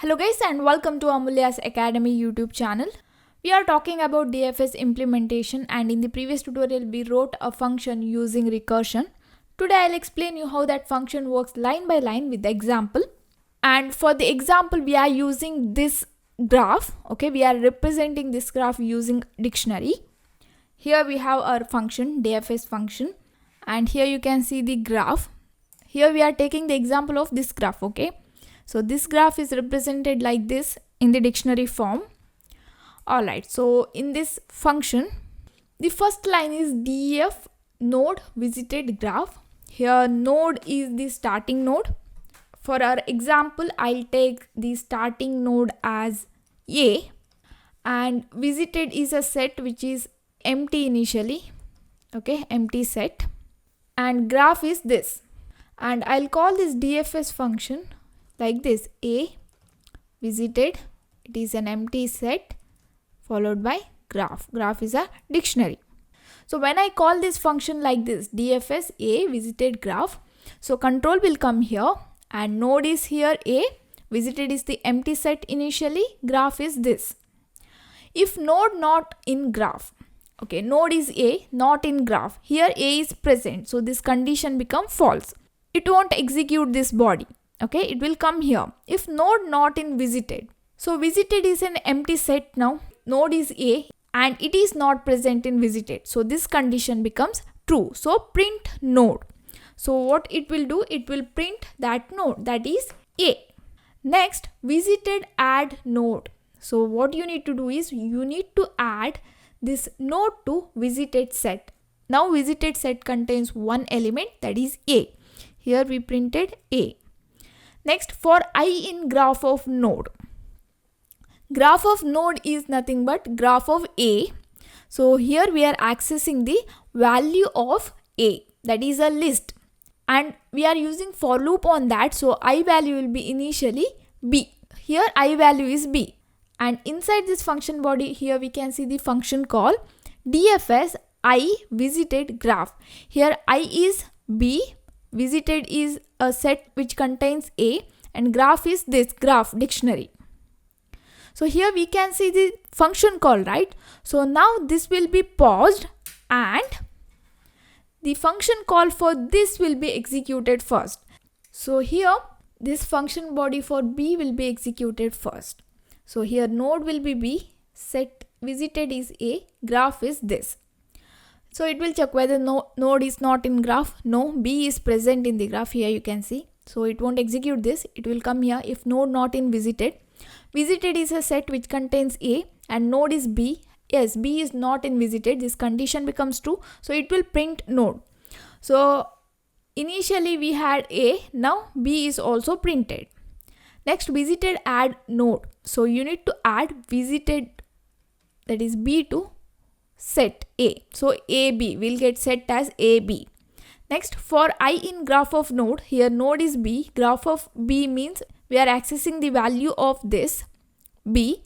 Hello guys and welcome to Amulya's Academy YouTube channel. We are talking about DFS implementation, and in the previous tutorial we wrote a function using recursion. Today I'll explain you how that function works line by line with the example. And for the example we are using this graph. Okay, we are representing this graph using dictionary. Here we have our function, DFS function, and here you can see the graph. Here we are taking the example of this graph. Okay, so this graph is represented like this in the dictionary form. Alright, so in this function, the first line is def node visited graph. Here node is the starting node. For our example, I'll take the starting node as A, and visited is a set which is empty initially. Okay, empty set, and graph is this, and I'll call this DFS function like this: A visited, it is an empty set followed by graph. Graph is a dictionary. So when I call this function like this, DFS A visited graph, so control will come here and node is here A, visited is the empty set initially, graph is this. If node not in graph, okay, node is A not in graph, here A is present, so this condition become false. It won't execute this body. Okay, it will come here. If node not in visited, so visited is an empty set now, node is A and it is not present in visited, so this condition becomes true. So print node. So what it will do, it will print that node, that is A. Next, visited add node. So what you need to do is you need to add this node to visited set. Now visited set contains one element, that is A. Here we printed A. Next, for I in graph of node. Graph of node is nothing but graph of A. So here we are accessing the value of A, that is a list, and we are using for loop on that. So I value will be initially B. Here I value is B, and inside this function body here we can see the function call DFS I visited graph. Here I is B, visited is a set which contains A, and graph is this graph dictionary. So here we can see the function call, right? So now this will be paused and the function call for this will be executed first. So here this function body for B will be executed first. So here node will be B, set visited is A, graph is this. So it will check whether node is not in graph. No, B is present in the graph. Here you can see. So it won't execute this. It will come here if node not in visited. Visited is a set which contains A and node is B. Yes, B is not in visited. This condition becomes true. So it will print node. So initially we had A. Now B is also printed. Next, visited add node. So you need to add visited, that is B, to set A. So AB will get set as AB. Next, for I in graph of node, here node is B, graph of B means we are accessing the value of this B.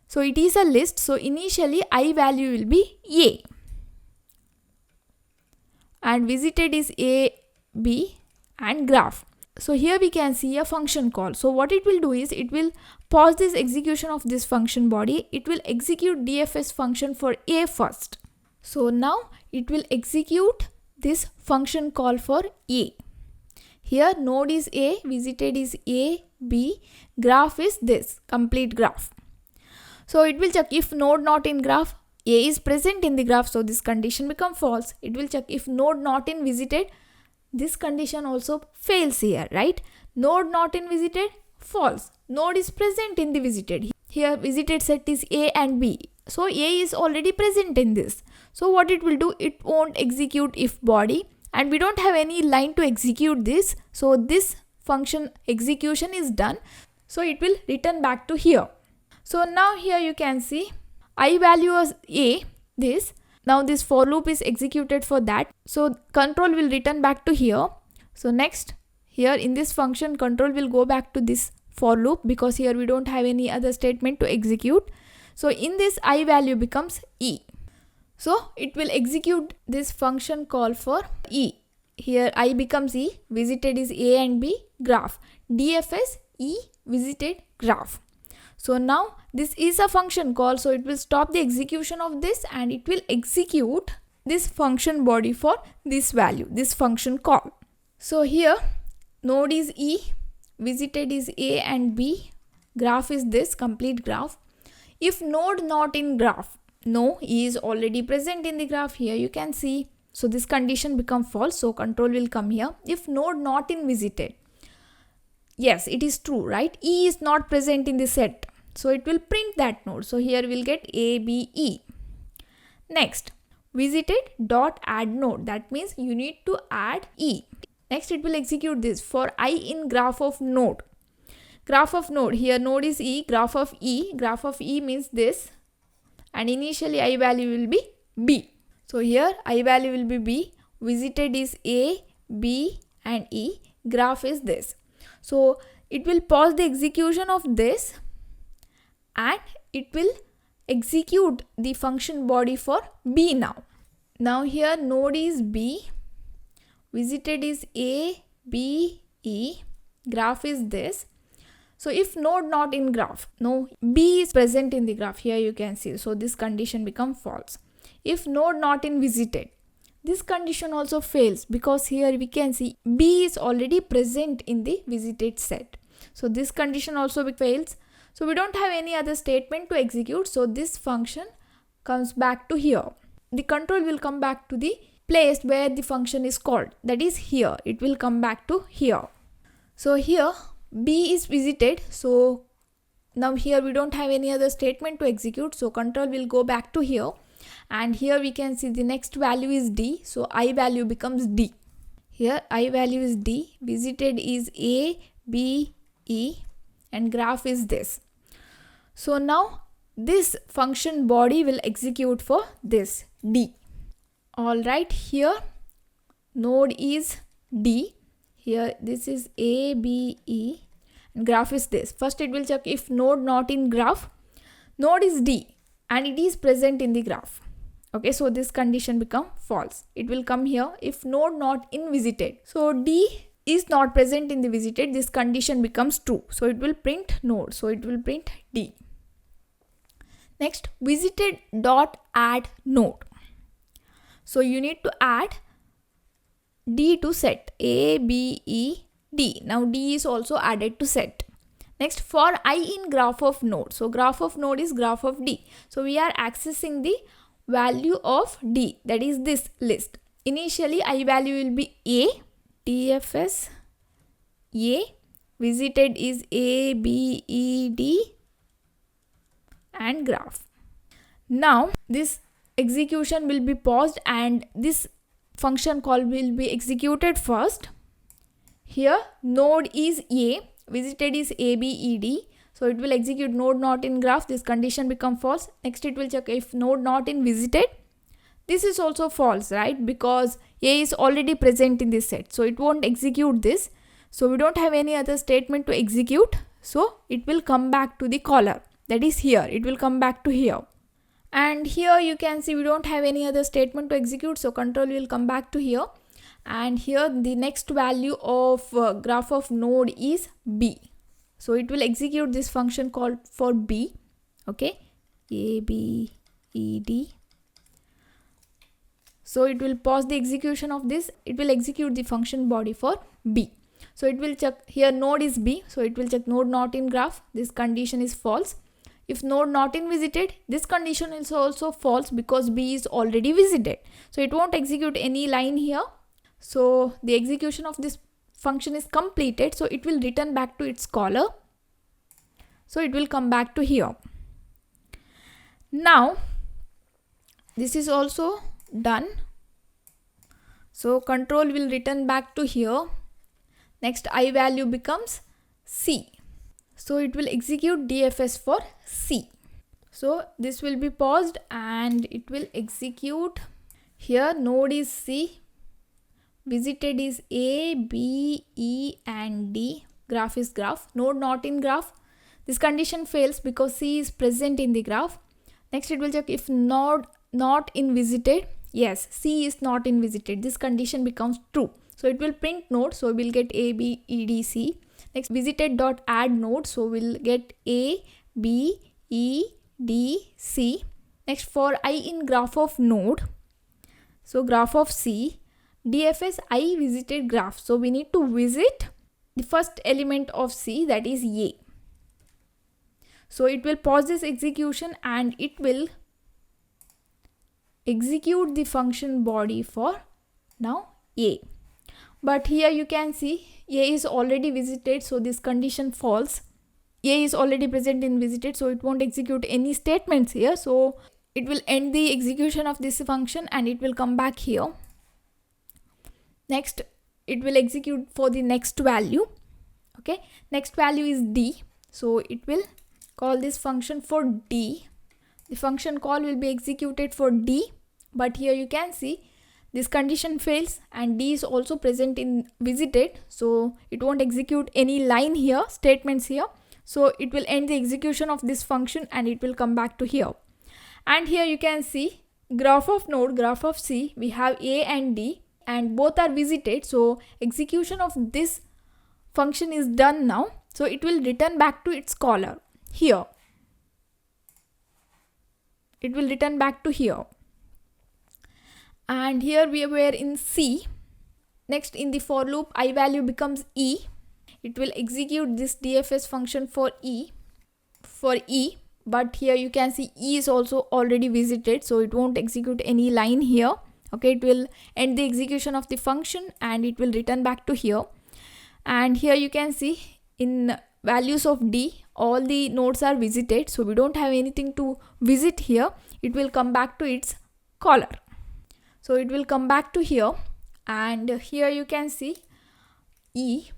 So it is a list, so initially I value will be A. And visited is A, B and graph. So here we can see a function call. So what it will do is it will pause this execution of this function body. It will execute DFS function for A first. So now it will execute this function call for A. Here node is A, visited is A, B, graph is this complete graph. So it will check if node not in graph, A is present in the graph, so this condition become false. It will check if node not in visited, this condition also fails here, right? Node not in visited, false. Node is present in the visited. Here visited set is A and B. So A is already present in this. So what it will do, it won't execute if body, and we don't have any line to execute this. So this function execution is done. So it will return back to here. So now here you can see I value as A, this. Now this for loop is executed for that. So control will return back to here. So next, here in this function control will go back to this for loop because here we don't have any other statement to execute. So in this I value becomes E. So it will execute this function call for E. Here I becomes E, visited is A and B, graph, DFS E visited graph. So now this is a function call, so it will stop the execution of this and it will execute this function body for this value, this function call. So here node is E, visited is A and B, graph is this complete graph. If node not in graph, no, E is already present in the graph, here you can see. So this condition become false, so control will come here. If node not in visited, yes, it is true, right? E is not present in the set, so it will print that node. So here we'll get A, B, E. Next, visited dot add node, that means you need to add E. Next it will execute this for I in graph of node. Graph of node, here node is E, graph of E means this, and initially I value will be B. So here I value will be B, visited is A, B and E, graph is this. So it will pause the execution of this and it will execute the function body for B now. Now here node is B, visited is A, B, E, graph is this. So if node not in graph, no, B is present in the graph, here you can see. So this condition become false. If node not in visited, this condition also fails because here we can see B is already present in the visited set. So this condition also fails. So we don't have any other statement to execute. So this function comes back to here. The control will come back to the place where the function is called. That is here. It will come back to here. So here B is visited. So now here we don't have any other statement to execute. So control will go back to here. And here we can see the next value is D. So I value becomes D. Here I value is D. Visited is A, B, E and graph is this. So now this function body will execute for this D. Alright, here node is D. Here this is A, B, E and graph is this. First it will check if node not in graph. Node is D and it is present in the graph. Okay, so this condition become false. It will come here if node not in visited. So D is not present in the visited, this condition becomes true. So it will print node. So it will print D. Next, visited dot add node. So you need to add D to set A, B, E, D. Now D is also added to set. Next, for I in graph of node. So graph of node is graph of D. So we are accessing the value of D, that is this list. Initially I value will be A, DFS A, visited is A, B, E, D and graph. Now this execution will be paused and this function call will be executed first. Here node is A, visited is A, B, E, D. So it will execute node not in graph, this condition become false. Next it will check if node not in visited. This is also false, right? Because A is already present in this set. So it won't execute this. So we don't have any other statement to execute. So it will come back to the caller. That is here. It will come back to here. And here you can see we don't have any other statement to execute. So control will come back to here. And here the next value of graph of node is B. So it will execute this function called for B. Okay. A, B, E, D. So it will pause the execution of this. It will execute the function body for B. So it will check here node is B. So it will check node not in graph. This condition is false. If node not in visited, this condition is also false because B is already visited. So it won't execute any line here. So the execution of this function is completed. So it will return back to its caller. So it will come back to here. Now this is also done. So control will return back to here. Next I value becomes C. So it will execute DFS for C. So this will be paused and it will execute. Here node is C. Visited is A, B, E and D. Graph is graph. Node not in graph. This condition fails because C is present in the graph. Next it will check if node not in visited. Yes, C is not in visited. This condition becomes true. So it will print node. So we'll get A, B, E, D, C. Next, visited dot add node, so we'll get A, B, E, D, C. Next, for I in graph of node, so graph of C, DFS I visited graph, so we need to visit the first element of C, that is A. So it will pause this execution and it will execute the function body for now A. But here you can see A is already visited, so this condition false. A is already present in visited, so it won't execute any statements here. So it will end the execution of this function and it will come back here. Next, it will execute for the next value. Okay, next value is D, so it will call this function for D. The function call will be executed for D, but here you can see this condition fails and D is also present in visited, so it won't execute any line here, statements here. So it will end the execution of this function and it will come back to here. And here you can see graph of node, graph of C, we have A and D and both are visited, so execution of this function is done now. So it will return back to its caller here. It will return back to here. And here we were in C. Next, in the for loop, I value becomes E. It will execute this DFS function for E. But here you can see E is also already visited, so it won't execute any line here. Okay, it will end the execution of the function and it will return back to here. And here you can see in values of D, all the nodes are visited, so we don't have anything to visit here. It will come back to its caller. So it will come back to here, and here you can see E.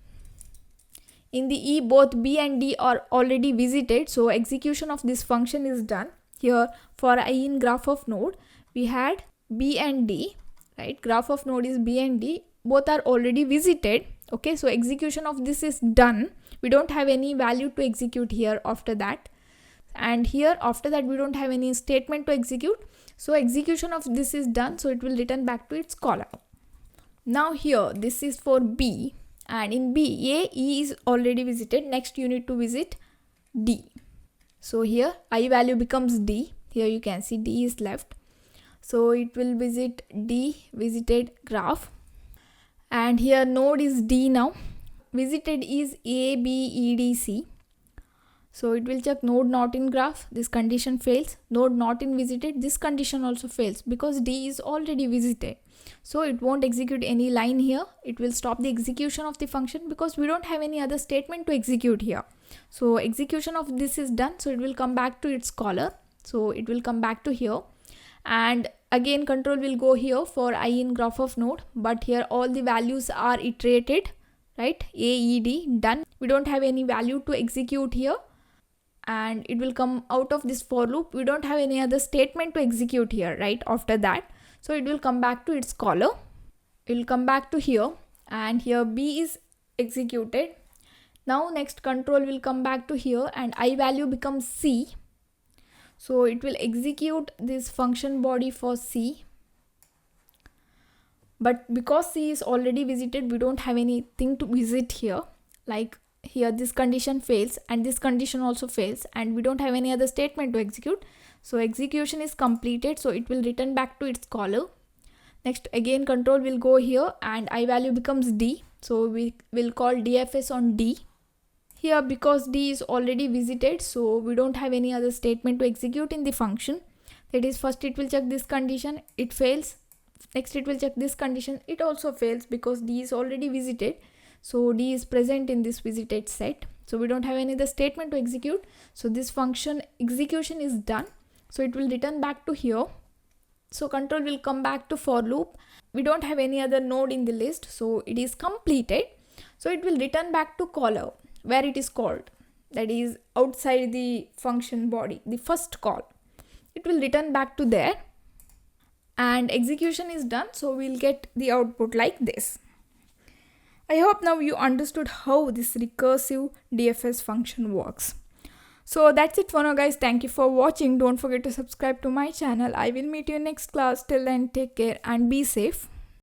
In the E, both B and D are already visited, so execution of this function is done. Here for I in graph of node, we had B and D, right? Graph of node is B and D, both are already visited. Okay, so execution of this is done. We don't have any value to execute here after that. And here after that we don't have any statement to execute. So execution of this is done, so it will return back to its caller. Now here this is for B, and in B, A, E is already visited. Next you need to visit D. So here I value becomes D. Here you can see D is left. So it will visit D visited graph. And here node is D now. Visited is A, B, E, D, C. So it will check node not in graph, this condition fails. Node not in visited, this condition also fails because D is already visited. So it won't execute any line here. It will stop the execution of the function because we don't have any other statement to execute here. So execution of this is done, so it will come back to its caller. So it will come back to here. And again control will go here for I in graph of node, but here all the values are iterated, right? A, E, D, done. We don't have any value to execute here. And it will come out of this for loop. We don't have any other statement to execute here, right? After that, so it will come back to its caller. It will come back to here, and here B is executed. Now next control will come back to here, and I value becomes C. So it will execute this function body for C. But because C is already visited, we don't have anything to visit here. Like here this condition fails and this condition also fails, and we don't have any other statement to execute. So execution is completed, so it will return back to its caller. Next again control will go here and I value becomes D. So we will call DFS on D. Here because D is already visited, so we don't have any other statement to execute in the function. That is, first it will check this condition, it fails. Next it will check this condition, it also fails because D is already visited. So D is present in this visited set. So we don't have any other statement to execute. So this function execution is done. So it will return back to here. So control will come back to for loop. We don't have any other node in the list, so it is completed. So it will return back to caller where it is called. That is outside the function body, the first call. It will return back to there. And execution is done. So we'll get the output like this. I hope now you understood how this recursive DFS function works. So that's it for now guys. Thank you for watching. Don't forget to subscribe to my channel. I will meet you in next class. Till then, take care and be safe.